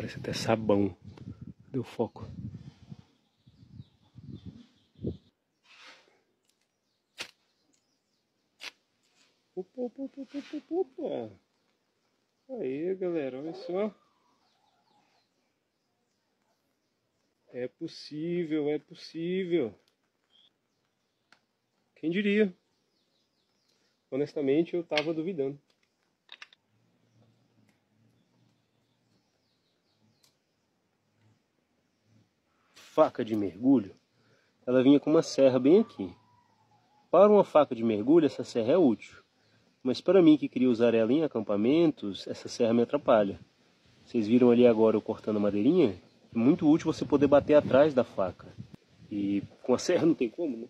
Parece até sabão. Deu foco. Opa, opa, opa, opa, opa. Aí, galera, olha só. É possível, é possível. Quem diria? Honestamente, eu tava duvidando. Faca de mergulho, ela vinha com uma serra bem aqui. Para uma faca de mergulho, essa serra é útil. Mas para mim que queria usar ela em acampamentos, essa serra me atrapalha. Vocês viram ali agora eu cortando a madeirinha? É muito útil você poder bater atrás da faca. E com a serra não tem como, né?